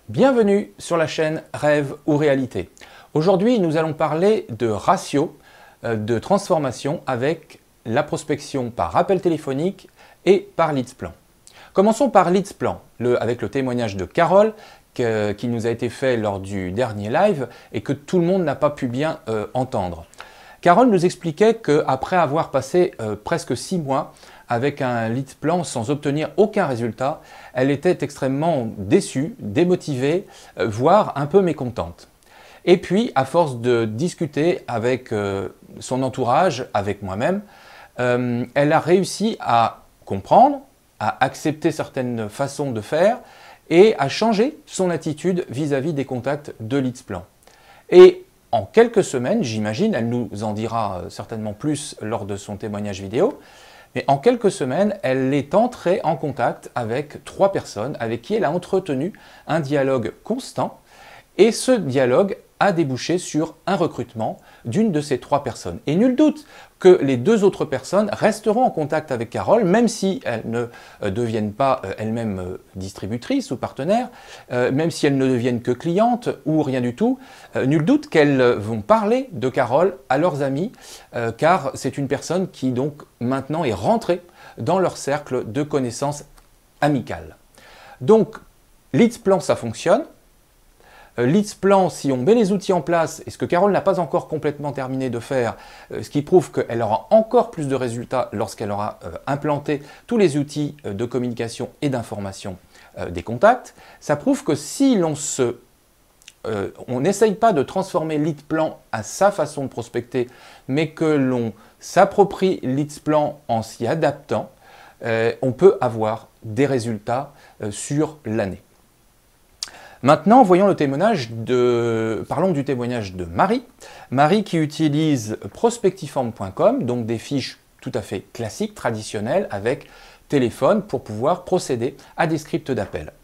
Bienvenue sur la chaîne Rêve ou Réalité. Aujourd'hui, nous allons parler de ratio de transformation avec la prospection par appel téléphonique et par leads plan. Commençons par leads plan, avec le témoignage de Carole qui nous a été fait lors du dernier live et que tout le monde n'a pas pu bien entendre. Carole nous expliquait qu'après avoir passé presque 6 mois avec un lead plan sans obtenir aucun résultat, elle était extrêmement déçue, démotivée, voire un peu mécontente. Et puis, à force de discuter avec son entourage, avec moi-même, elle a réussi à comprendre, à accepter certaines façons de faire et à changer son attitude vis-à-vis des contacts de leads plan. Et en quelques semaines, j'imagine, elle nous en dira certainement plus lors de son témoignage vidéo, mais en quelques semaines, elle est entrée en contact avec 3 personnes avec qui elle a entretenu un dialogue constant et ce dialogue a débouché sur un recrutement d'une de ces 3 personnes. Et nul doute que les 2 autres personnes resteront en contact avec Carole, même si elles ne deviennent pas elles-mêmes distributrices ou partenaires, même si elles ne deviennent que clientes ou rien du tout. Nul doute qu'elles vont parler de Carole à leurs amis, car c'est une personne qui donc maintenant est rentrée dans leur cercle de connaissances amicales. Donc, leads plan, ça fonctionne. Leads plan, si on met les outils en place, et ce que Carole n'a pas encore complètement terminé de faire, ce qui prouve qu'elle aura encore plus de résultats lorsqu'elle aura implanté tous les outils de communication et d'information des contacts, ça prouve que si on n'essaye pas de transformer lead plan à sa façon de prospecter, mais que l'on s'approprie leads plan en s'y adaptant, on peut avoir des résultats sur l'année. Maintenant, voyons le témoignage parlons du témoignage de Marie. Marie qui utilise prospectiform.com, donc des fiches tout à fait classiques, traditionnelles, avec téléphone pour pouvoir procéder à des scripts d'appel.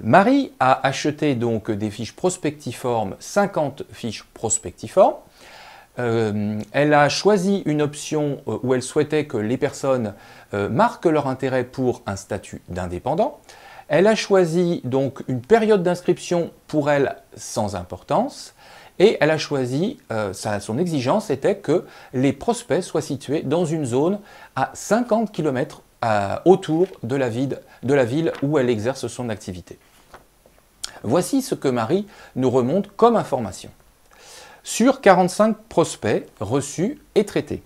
Marie a acheté donc des fiches Prospectiform, 50 fiches Prospectiform. Elle a choisi une option où elle souhaitait que les personnes marquent leur intérêt pour un statut d'indépendant. Elle a choisi donc une période d'inscription pour elle sans importance et elle a choisi, son exigence était que les prospects soient situés dans une zone à 50 km autour de la ville où elle exerce son activité. Voici ce que Marie nous remonte comme information. Sur 45 prospects reçus et traités,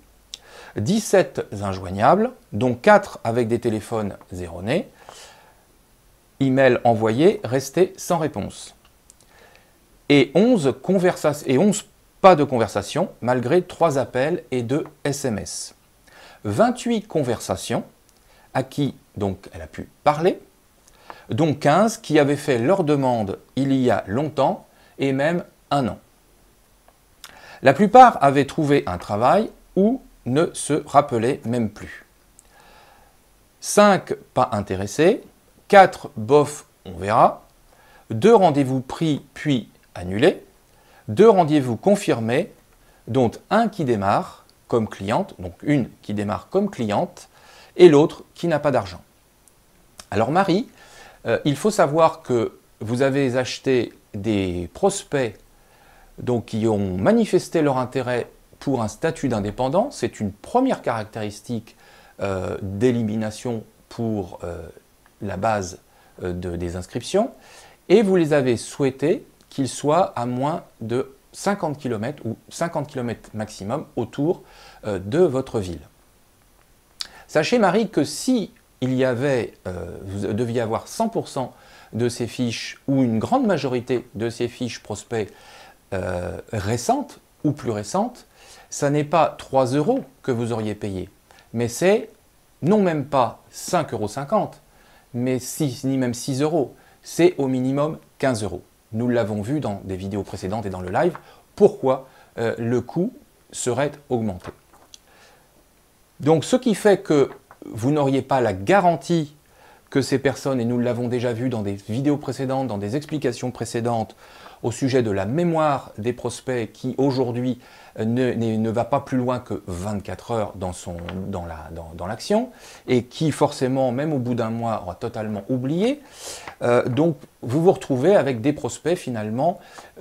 17 injoignables, dont 4 avec des téléphones erronés, email envoyé, resté sans réponse. Et 11 pas de conversation, malgré 3 appels et 2 SMS. 28 conversations, à qui donc elle a pu parler, dont 15 qui avaient fait leur demande il y a longtemps et même 1 an. La plupart avaient trouvé un travail ou ne se rappelaient même plus. 5 pas intéressés, 4 bof, on verra, 2 rendez-vous pris puis annulés, 2 rendez-vous confirmés, dont un qui démarre comme cliente, donc une qui démarre comme cliente, et l'autre qui n'a pas d'argent. Alors Marie, il faut savoir que vous avez acheté des prospects donc, qui ont manifesté leur intérêt pour un statut d'indépendant. C'est une première caractéristique d'élimination pour la base des inscriptions, et vous les avez souhaité qu'ils soient à moins de 50 km ou 50 km maximum autour de votre ville. Sachez Marie que si vous deviez avoir 100% de ces fiches ou une grande majorité de ces fiches prospects récentes ou plus récentes, ça n'est pas 3 € que vous auriez payé, mais c'est non même pas 5,50 €, mais ni même 6 €, c'est au minimum 15 €. Nous l'avons vu dans des vidéos précédentes et dans le live, pourquoi le coût serait augmenté. Donc ce qui fait que vous n'auriez pas la garantie que ces personnes, et nous l'avons déjà vu dans des vidéos précédentes, dans des explications précédentes, au sujet de la mémoire des prospects qui aujourd'hui ne va pas plus loin que 24 heures dans l'action et qui forcément, même au bout d'un mois, aura totalement oublié. Donc vous vous retrouvez avec des prospects finalement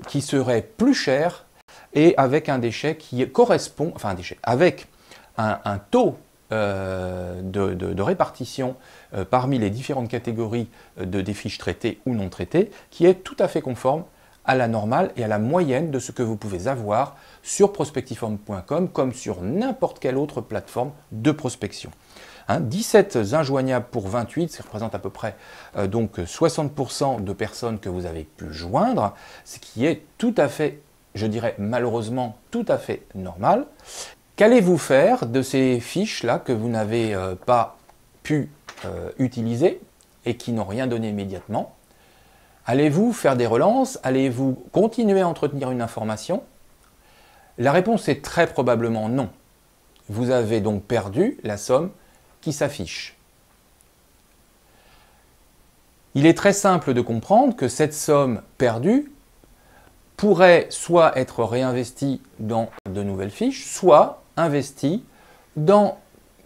qui seraient plus chers et avec un déchet qui correspond, enfin un déchet, avec un taux de répartition parmi les différentes catégories des fiches traitées ou non traitées qui est tout à fait conforme à la normale et à la moyenne de ce que vous pouvez avoir sur prospectiform.com comme sur n'importe quelle autre plateforme de prospection. 17 injoignables pour 28, ça représente à peu près donc 60% de personnes que vous avez pu joindre, ce qui est tout à fait, je dirais malheureusement, tout à fait normal. Qu'allez-vous faire de ces fiches-là que vous n'avez pas pu utiliser et qui n'ont rien donné immédiatement? Allez-vous faire des relances? Allez-vous continuer à entretenir une information? La réponse est très probablement non. Vous avez donc perdu la somme qui s'affiche. Il est très simple de comprendre que cette somme perdue pourrait soit être réinvestie dans de nouvelles fiches, soit investie dans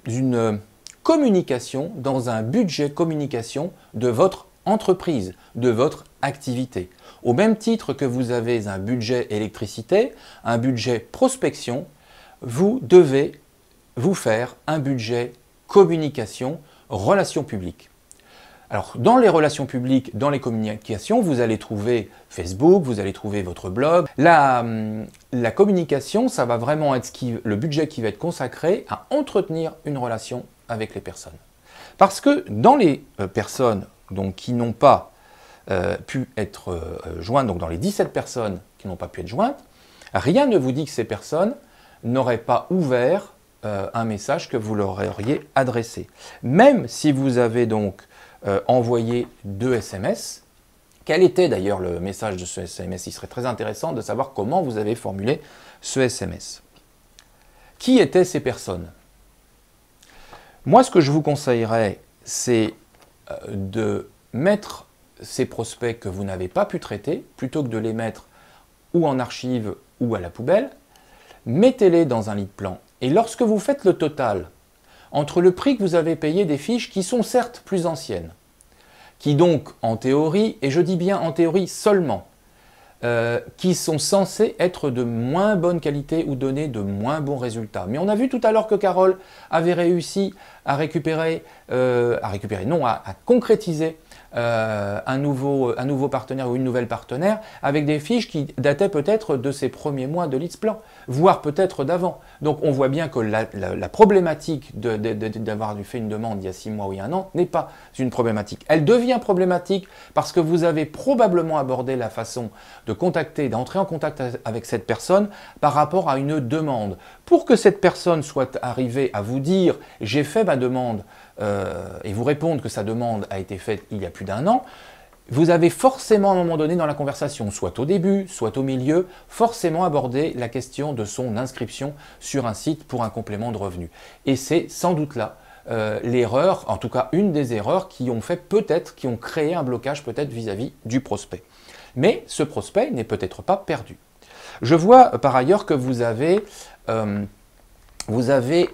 une communication, dans un budget communication de votre entreprise, de votre activité. Au même titre que vous avez un budget électricité, un budget prospection, vous devez vous faire un budget communication, relations publiques. Alors, dans les relations publiques, dans les communications, vous allez trouver Facebook, vous allez trouver votre blog. La communication, ça va vraiment être le budget qui va être consacré à entretenir une relation avec les personnes. Parce que dans les personnes donc, qui n'ont pas pu être jointes, donc dans les 17 personnes qui n'ont pas pu être jointes, rien ne vous dit que ces personnes n'auraient pas ouvert un message que vous leur auriez adressé. Même si vous avez donc envoyé 2 SMS, quel était d'ailleurs le message de ce SMS? Il serait très intéressant de savoir comment vous avez formulé ce SMS. Qui étaient ces personnes? Moi, ce que je vous conseillerais, c'est de mettre ces prospects que vous n'avez pas pu traiter, plutôt que de les mettre ou en archive ou à la poubelle, mettez-les dans un lead plan. Et lorsque vous faites le total entre le prix que vous avez payé des fiches qui sont certes plus anciennes, qui donc en théorie, et je dis bien en théorie seulement, qui sont censées être de moins bonne qualité ou donner de moins bons résultats. Mais on a vu tout à l'heure que Carole avait réussi à concrétiser un nouveau partenaire ou une nouvelle partenaire avec des fiches qui dataient peut-être de ses premiers mois de leads plan, voire peut-être d'avant. Donc on voit bien que la problématique d'avoir fait une demande il y a 6 mois ou il y a 1 an n'est pas une problématique. Elle devient problématique parce que vous avez probablement abordé la façon de contacter, d'entrer en contact avec cette personne par rapport à une demande. Pour que cette personne soit arrivée à vous dire « j'ai fait ma demande » et vous répondre que sa demande a été faite il y a plus d'1 an, vous avez forcément à un moment donné dans la conversation, soit au début, soit au milieu, forcément abordé la question de son inscription sur un site pour un complément de revenu. Et c'est sans doute là l'erreur, en tout cas une des erreurs qui ont créé un blocage peut-être vis-à-vis du prospect. Mais ce prospect n'est peut-être pas perdu. Je vois par ailleurs que vous avez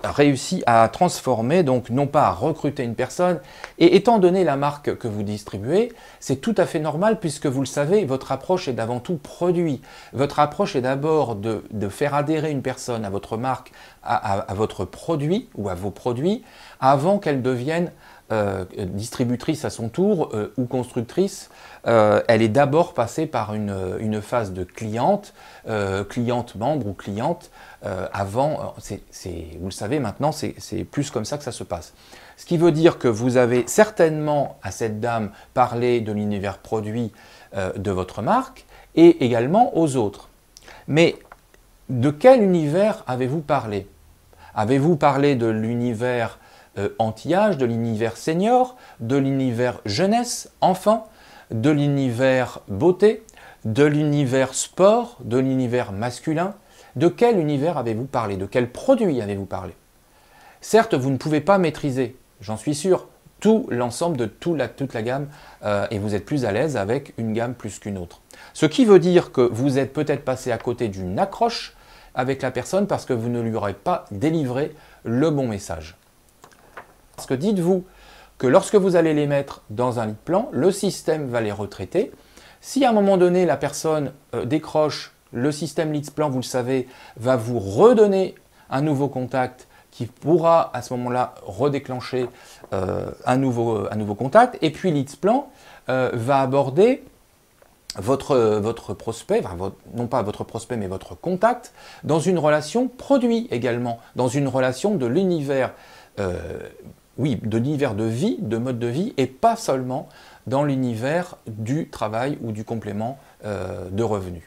réussi à transformer, donc non pas à recruter une personne, et étant donné la marque que vous distribuez, c'est tout à fait normal puisque vous le savez, votre approche est d'avant tout produit. Votre approche est d'abord de faire adhérer une personne à votre marque, à votre produit ou à vos produits, avant qu'elle devienne distributrice à son tour ou constructrice. Elle est d'abord passée par une phase de cliente membre ou cliente, avant, vous le savez maintenant, c'est plus comme ça que ça se passe. Ce qui veut dire que vous avez certainement à cette dame parlé de l'univers produit de votre marque et également aux autres. Mais de quel univers avez-vous parlé? Avez-vous parlé de l'univers anti-âge, de l'univers senior, de l'univers jeunesse, enfant, de l'univers beauté, de l'univers sport, de l'univers masculin? De quel univers avez-vous parlé? De quel produit avez-vous parlé? Certes, vous ne pouvez pas maîtriser, j'en suis sûr, tout l'ensemble de toute la gamme et vous êtes plus à l'aise avec une gamme plus qu'une autre. Ce qui veut dire que vous êtes peut-être passé à côté d'une accroche avec la personne parce que vous ne lui aurez pas délivré le bon message. Parce que dites-vous que lorsque vous allez les mettre dans un lead plan, le système va les retraiter. Si à un moment donné la personne décroche, le système leads plan, vous le savez, va vous redonner un nouveau contact qui pourra à ce moment-là redéclencher un nouveau contact. Et puis leads plan va aborder votre prospect, enfin non pas votre prospect mais votre contact, dans une relation produit également, dans une relation de l'univers, oui, de l'univers de vie, de mode de vie, et pas seulement dans l'univers du travail ou du complément de revenus.